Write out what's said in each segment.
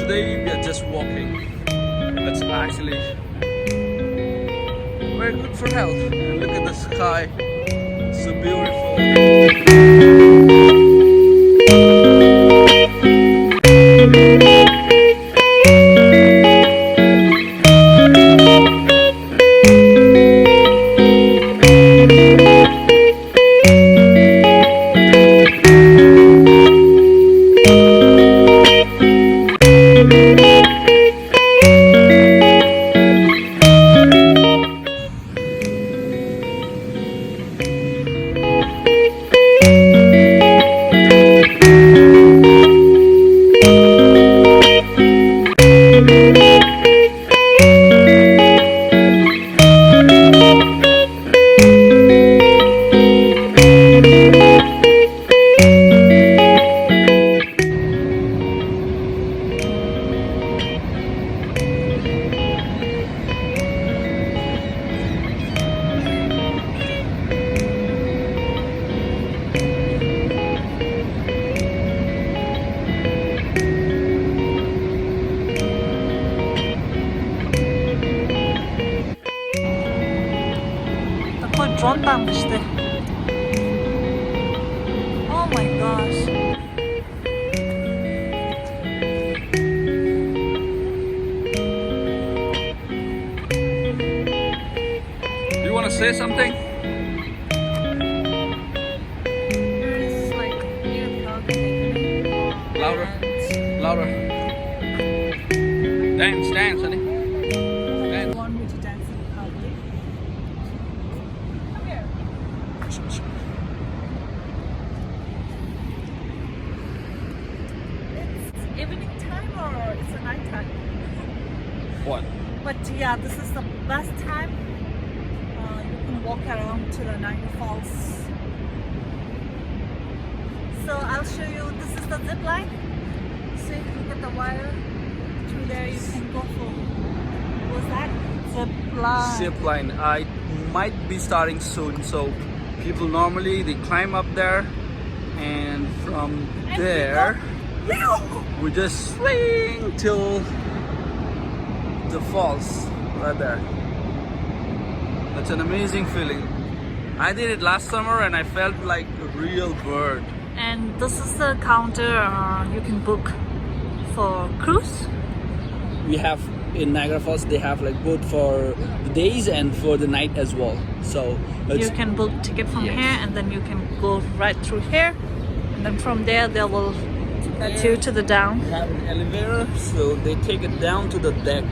today we are just walking. That's actually very good for health. And look at the sky, so beautiful. Drone işte. Oh my gosh. You want to say something? It's like Louder. Louder. Dance, dance, honey. Dance. Want me to dance in public? Come here. It's evening time or it's a night time? What? But yeah, this is the best time. You can walk around to the Niagara Falls. So I'll show you. This is the zip line. See, look at the wire. Through there, you can go for. What's that? Zip line. Zip line. I might be starting soon, so people normally they climb up there, and from there we just swing till the falls right there. That's an amazing feeling. I did it last summer and I felt like a real bird. And this is the counter you can book for cruise. We have in Niagara Falls, they have like both for the days and for the night as well. So You can book ticket from here, and then you can go right through here, and then from there they will get you to the down. we have an elevator, so they take it down to the deck.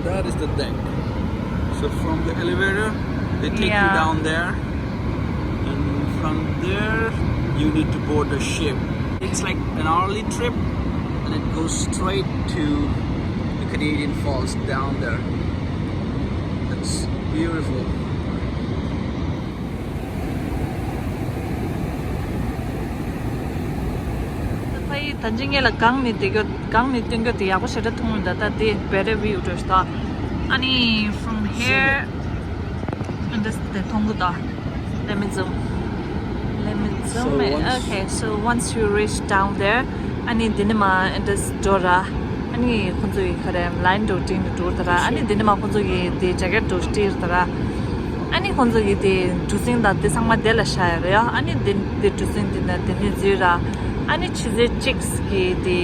That is the deck. So from the elevator, they take you down there, and from there you need to board the ship. It's like an hourly trip, and it goes straight to the Canadian Falls down there. That's beautiful. Păi, tanjinghe la gang ni tingyo ti yago shira thumul data di better view to sta. Ani from here, and this the thongu da. Let me zoom. So in. Okay, so once you reach down there, ani dinema and this dora. Ani khunzu khare line do tin do tara. Ani dinema khunzu ye de jacket do steer tara. Ani khunzu ye de tusing da de sangma de la shaya ya. Ani din de tusing din da din zira. Ani chize chicks ki de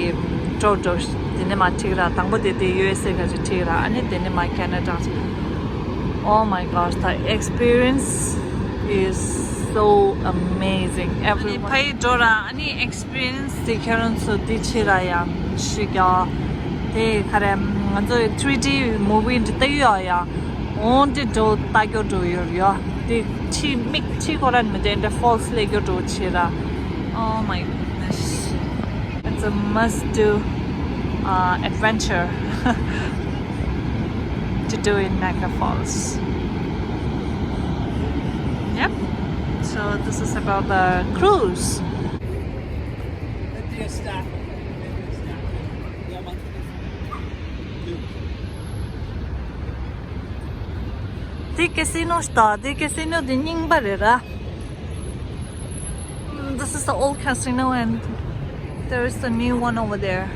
trotos dinema tigra tangbo de USA ga tigra. Ani dinema Canada. Oh my gosh, the experience is so amazing. Everyone. Pay dora ani experience the current so dichira ya shiga de kare manzo 3D movie de ya on the do tagyo do ya the chi mik chi koran me the false lego do chira. Oh my goodness, it's a must do adventure to do in Niagara Falls. Yep. So this is about the cruise. The casino star, the casino the Ningbarera. This is the old casino and there is the new one over there.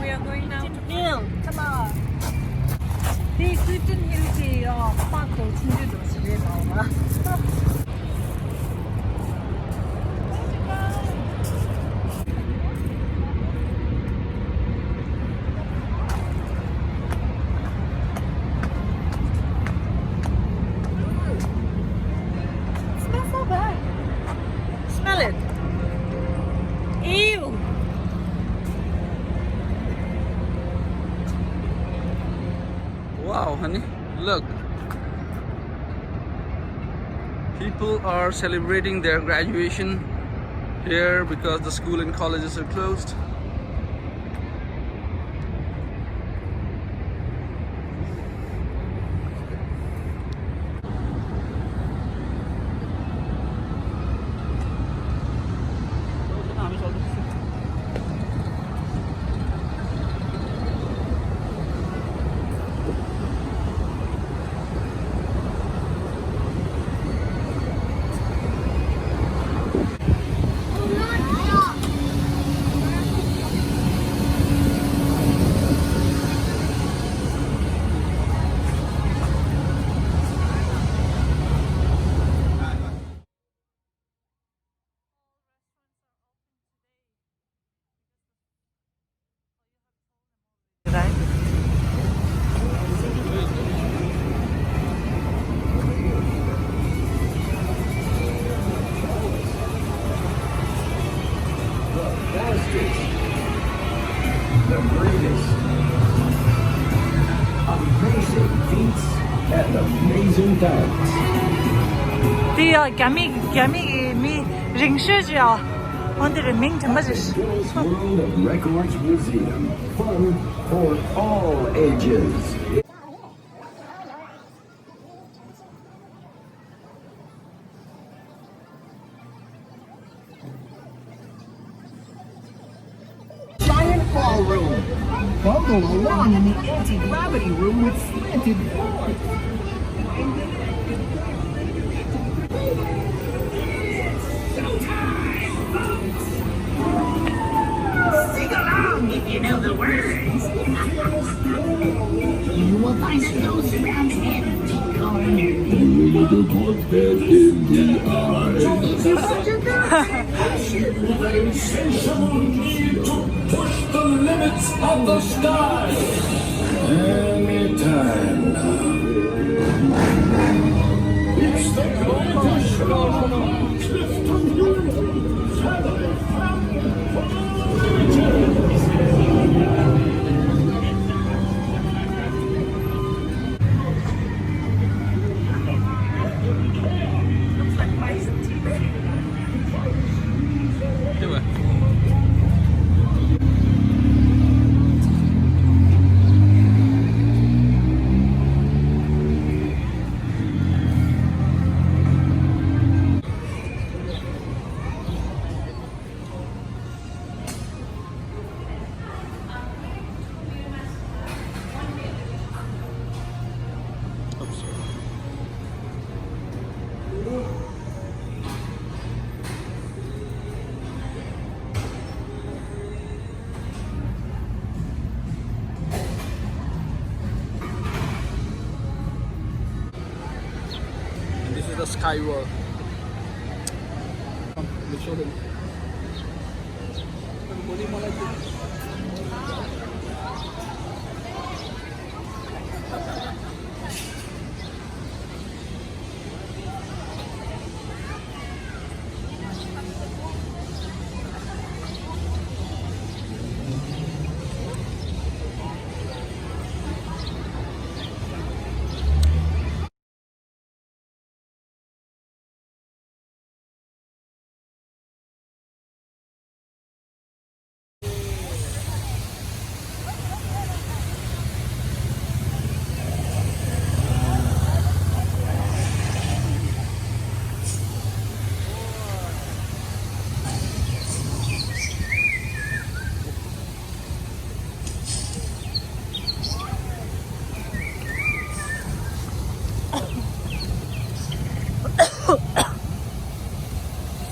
We are going now to hill. Come on. The Clifton Hill the park smells so bad. Smell it. Ew. Wow, honey, look. People are celebrating their graduation here because the school and colleges are closed. Right? The greatest, amazing feats and amazing talents. The Gami me ring shuja on the Ming Tamazish. Guinness World of Records Museum. Fun for all ages. Giant ballroom. Bundle along in the anti-gravity room with slanted floors. Sing along if you know the words. You will find a ghost around every corner. You will look dead in the eyes. You're such a good Sensational need to push the limits of the sky. Anytime now. It's the greatest show on Clifton. Traveling from This is the sky world. Come, let's show them.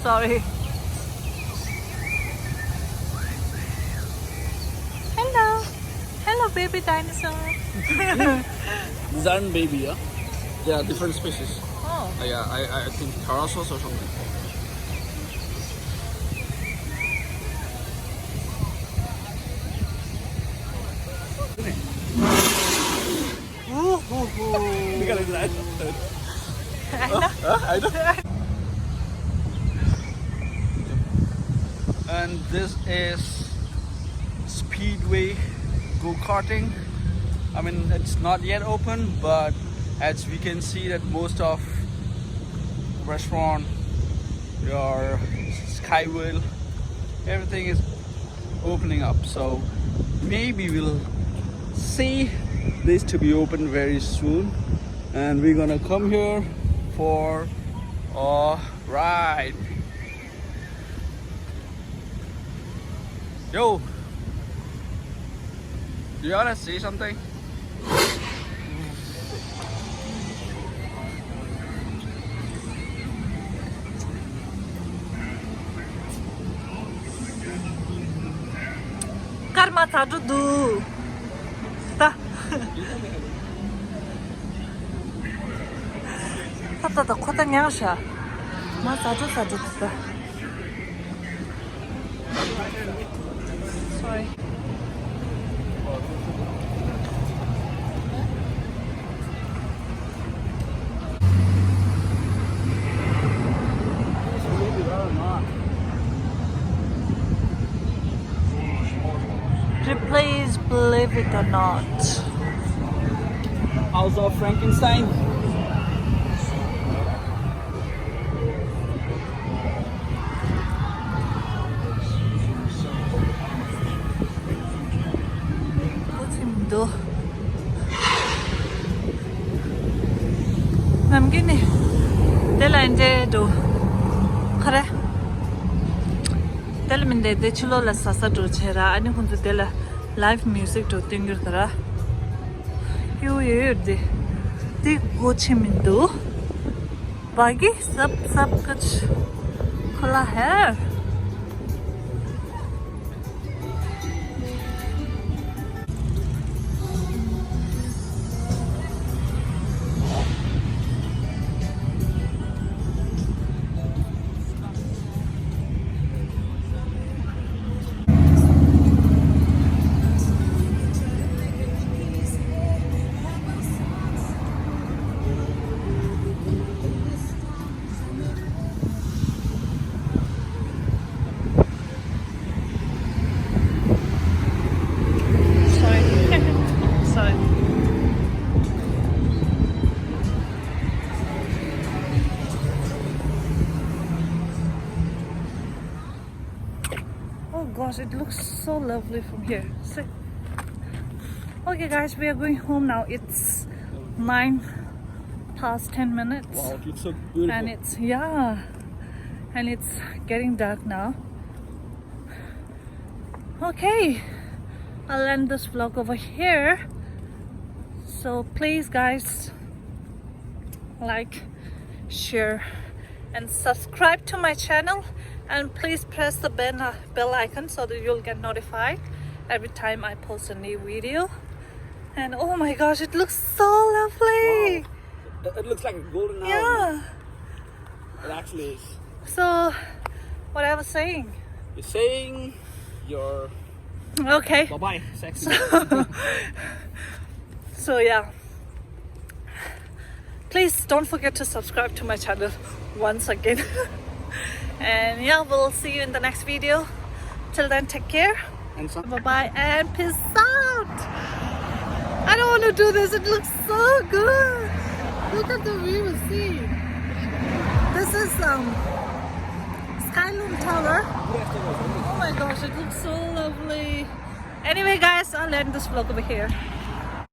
Sorry. Hello. Hello, baby dinosaur. These aren't baby, yeah? They are different species. Oh. Yeah, I think Tarassos or something. Look at his eyes. I know. And this is Speedway go-karting. I mean, it's not yet open, but as we can see that most of restaurant, your Skywheel, everything is opening up. So maybe we'll see this to be open very soon, and we're gonna come here for a ride. Yo, do you wanna say something? Karma tadu du. Ta. Ta kota nyasha. Ma tadu ta. Sorry. Please believe it or not. House of Frankenstein. 고침도 남기니 텔라 이제도 그래 텔민데 데칠로라 사사도 제라 아니 혼자 텔라 live music to tingirtara yude de gochimindo bagi sab kuch khula hai gosh, it looks so lovely from here. See? Okay guys, we are going home now. It's 9 past 10 minutes. Wow, it looks so beautiful. And it's, yeah, and it's getting dark now. Okay, I'll end this vlog over here. So please guys, like, share and subscribe to my channel, and please press the bell icon so that you'll get notified every time I post a new video. And oh my gosh, it looks so lovely. Wow. It looks like a golden hour. Yeah, It actually is. so what I was saying, You're saying you're okay, bye-bye sexy. so yeah, please don't forget to subscribe to my channel once again. And yeah, we'll see you in the next video. Till then, take care, And some bye bye, and peace out. I don't want to do this, it looks so good. Look at the view, see. This is Skyloom Tower. Oh my gosh, it looks so lovely. Anyway guys, I'll end this vlog over here.